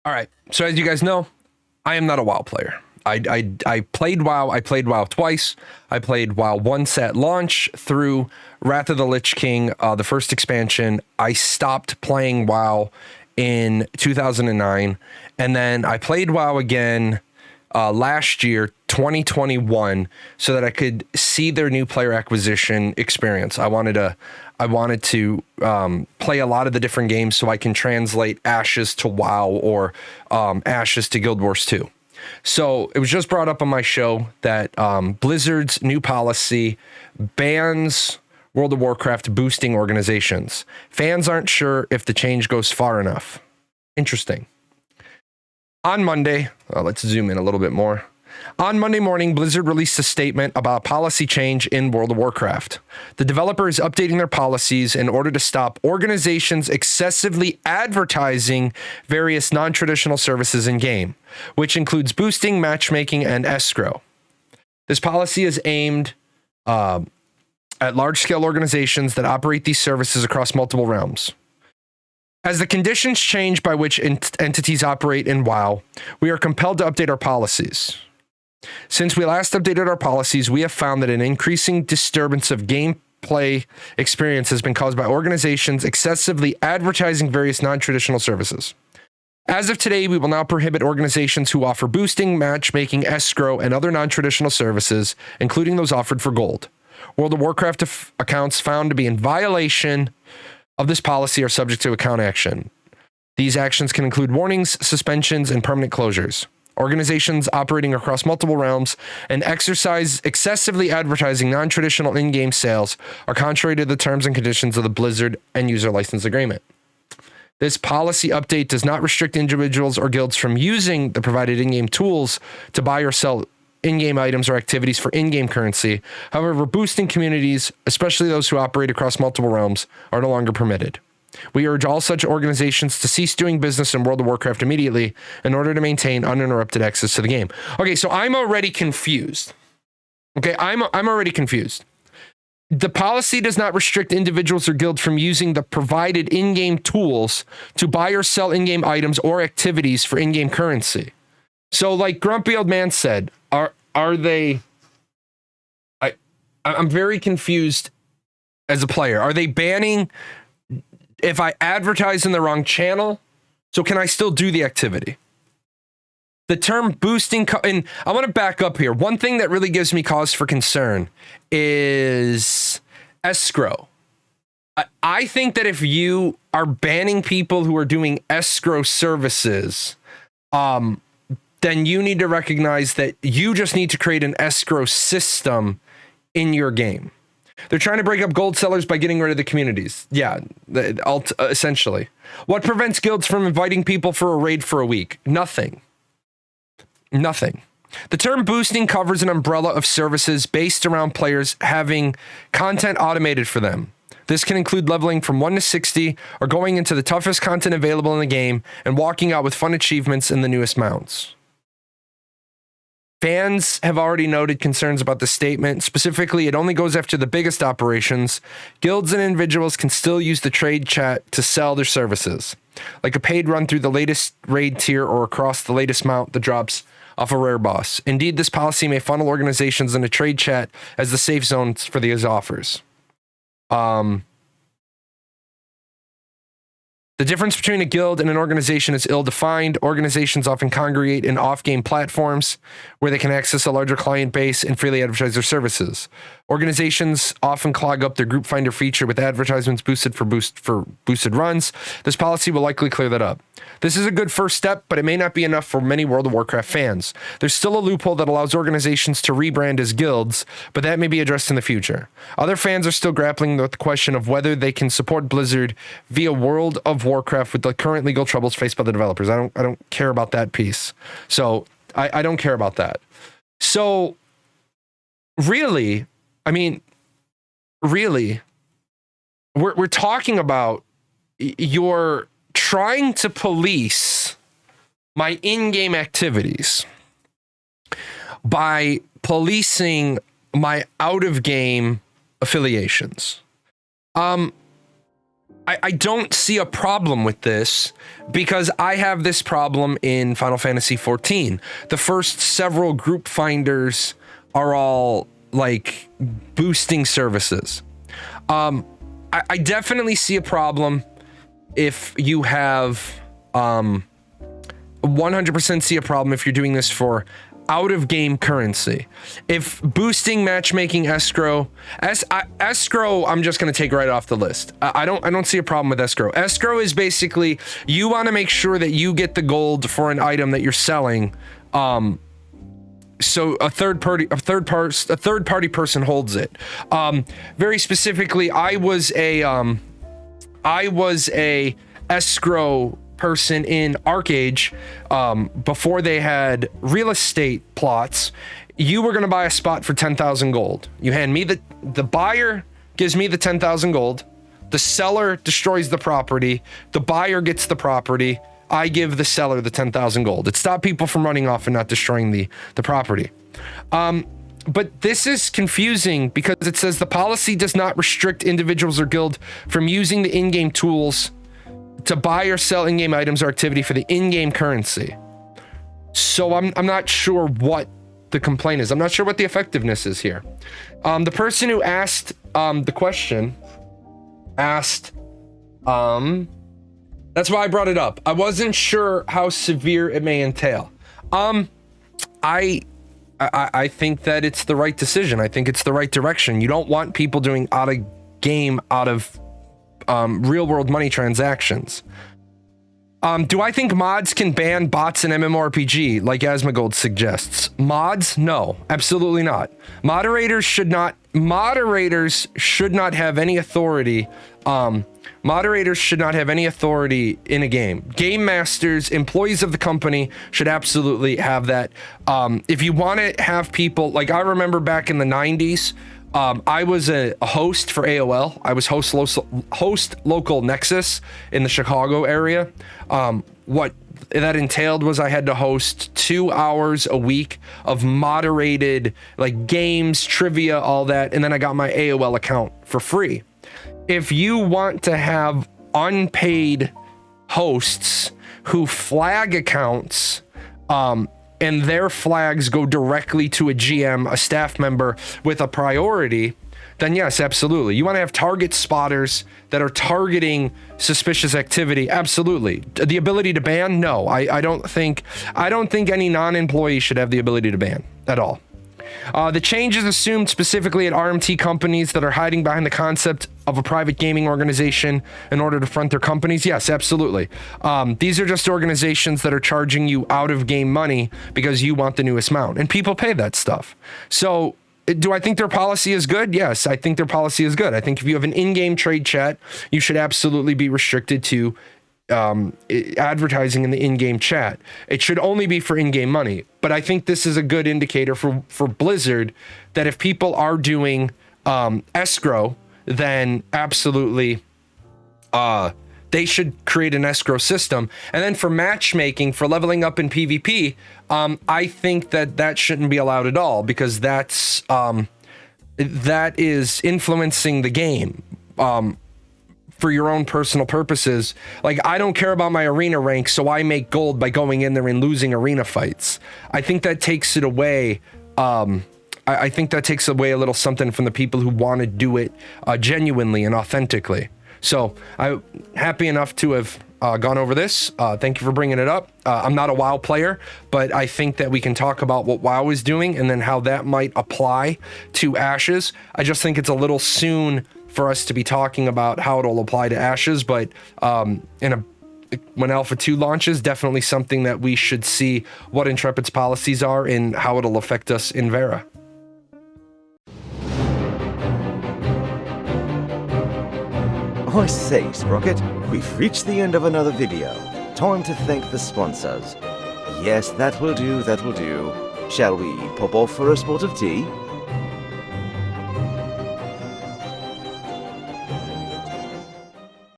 All right. So as you guys know, I am not a WoW player. I played WoW. I played WoW twice. I played WoW once at launch through Wrath of the Lich King, the first expansion. I stopped playing WoW in 2009, and then I played WoW again last year, 2021, so that I could see their new player acquisition experience. I wanted to play a lot of the different games so I can translate Ashes to WoW or Ashes to Guild Wars 2. So it was just brought up on my show that Blizzard's new policy bans World of Warcraft boosting organizations. Fans aren't sure if the change goes far enough. Interesting. On Monday, let's zoom in a little bit more. On Monday morning, Blizzard released a statement about a policy change in World of Warcraft. The developer is updating their policies in order to stop organizations excessively advertising various non-traditional services in-game, which includes boosting, matchmaking, and escrow. This policy is aimed at large-scale organizations that operate these services across multiple realms. As the conditions change by which entities operate in WoW, we are compelled to update our policies. Since we last updated our policies, we have found that an increasing disturbance of gameplay experience has been caused by organizations excessively advertising various non-traditional services. As of today, we will now prohibit organizations who offer boosting, matchmaking, escrow, and other non-traditional services, including those offered for gold. World of Warcraft accounts found to be in violation of this policy are subject to account action. These actions can include warnings, suspensions, and permanent closures. Organizations operating across multiple realms and exercise excessively advertising non-traditional in-game sales are contrary to the terms and conditions of the Blizzard end user license agreement. This policy update does not restrict individuals or guilds from using the provided in-game tools to buy or sell in-game items or activities for in-game currency. However, boosting communities, especially those who operate across multiple realms, are no longer permitted. We urge all such organizations to cease doing business in World of Warcraft immediately in order to maintain uninterrupted access to the game. Okay, so I'm already confused. Okay, I'm already confused. The policy does not restrict individuals or guilds from using the provided in-game tools to buy or sell in-game items or activities for in-game currency. So, like Grumpy Old Man said, are they? I'm very confused as a player. Are they banning if I advertise in the wrong channel? So can I still do the activity? The term boosting, and I want to back up here. One thing that really gives me cause for concern is escrow. I think that if you are banning people who are doing escrow services, then you need to recognize that you just need to create an escrow system in your game. They're trying to break up gold sellers by getting rid of the communities. Yeah, essentially. What prevents guilds from inviting people for a raid for a week? Nothing. The term boosting covers an umbrella of services based around players having content automated for them. This can include leveling from 1 to 60 or going into the toughest content available in the game and walking out with fun achievements and the newest mounts. Fans have already noted concerns about the statement. Specifically, it only goes after the biggest operations. Guilds and individuals can still use the trade chat to sell their services, like a paid run through the latest raid tier or across the latest mount that drops off a rare boss. Indeed, this policy may funnel organizations into trade chat as the safe zones for these offers. The difference between a guild and an organization is ill-defined. Organizations often congregate in off-game platforms where they can access a larger client base and freely advertise their services. Organizations often clog up their group finder feature with advertisements boosted for boosted runs. This policy will likely clear that up. This is a good first step, but it may not be enough for many World of Warcraft fans. There's still a loophole that allows organizations to rebrand as guilds, but that may be addressed in the future. Other fans are still grappling with the question of whether they can support Blizzard via World of Warcraft with the current legal troubles faced by the developers. I don't care about that piece. So I don't care about that. So really, we're talking about you're trying to police my in-game activities by policing my out-of-game affiliations. I don't see a problem with this because I have this problem in Final Fantasy XIV. The first several group finders are all like boosting services. I definitely see a problem if you have 100% see a problem if you're doing this for out-of-game currency. If boosting matchmaking escrow, escrow, I'm just going to take right off the list. I don't see a problem with escrow. Escrow is basically you want to make sure that you get the gold for an item that you're selling. So a third party person holds it. Very specifically, I was a escrow person in Arcade before they had real estate plots. You were going to buy a spot for 10,000 gold. You hand me the buyer gives me the 10,000 gold. The seller destroys the property. The buyer gets the property. I give the seller the 10,000 gold. It stopped people from running off and not destroying the property. But this is confusing because it says the policy does not restrict individuals or guild from using the in-game tools to buy or sell in-game items or activity for the in-game currency. So I'm not sure what the complaint is. I'm not sure what the effectiveness is here. The person who asked the question asked, that's why I brought it up. I wasn't sure how severe it may entail. I think that it's the right decision. I think it's the right direction. You don't want people doing out of real world money transactions. Do I think mods can ban bots in MMORPG like Asmongold suggests? Mods? No, absolutely not. Moderators should not have any authority. Moderators should not have any authority in a game. Game masters, employees of the company should absolutely have that. If you want to have people, like I remember back in the 90s, I was a host for AOL. I was host local Nexus in the Chicago area. What that entailed was I had to host 2 hours a week of moderated like games, trivia, all that. And then I got my AOL account for free. If you want to have unpaid hosts who flag accounts, and their flags go directly to a GM, a staff member with a priority, then yes, absolutely. You want to have target spotters that are targeting suspicious activity. Absolutely. The ability to ban? No, I don't think any non-employee should have the ability to ban at all. The change is assumed specifically at RMT companies that are hiding behind the concept of a private gaming organization in order to front their companies. Yes, absolutely. These are just organizations that are charging you out of game money because you want the newest mount, and people pay that stuff. So do I think their policy is good? Yes, I think their policy is good. I think if you have an in-game trade chat, you should absolutely be restricted to advertising in the in-game chat. It should only be for in-game money. But I think this is a good indicator for Blizzard that if people are doing escrow, then absolutely they should create an escrow system. And then for matchmaking, for leveling up in PvP, I think that shouldn't be allowed at all because that is influencing the game. For your own personal purposes. Like, I don't care about my arena rank, so I make gold by going in there and losing arena fights. I think that takes it away. I think that takes away a little something from the people who want to do it genuinely and authentically. So I'm happy enough to have gone over this. Thank you for bringing it up. I'm not a WoW player, but I think that we can talk about what WoW is doing and then how that might apply to Ashes. I just think it's a little soon for us to be talking about how it'll apply to Ashes, but when Alpha 2 launches, definitely something that we should see what Intrepid's policies are and how it'll affect us in Vera. I say, Sprocket, we've reached the end of another video. Time to thank the sponsors. Yes, that will do, that will do. Shall we pop off for a spot of tea?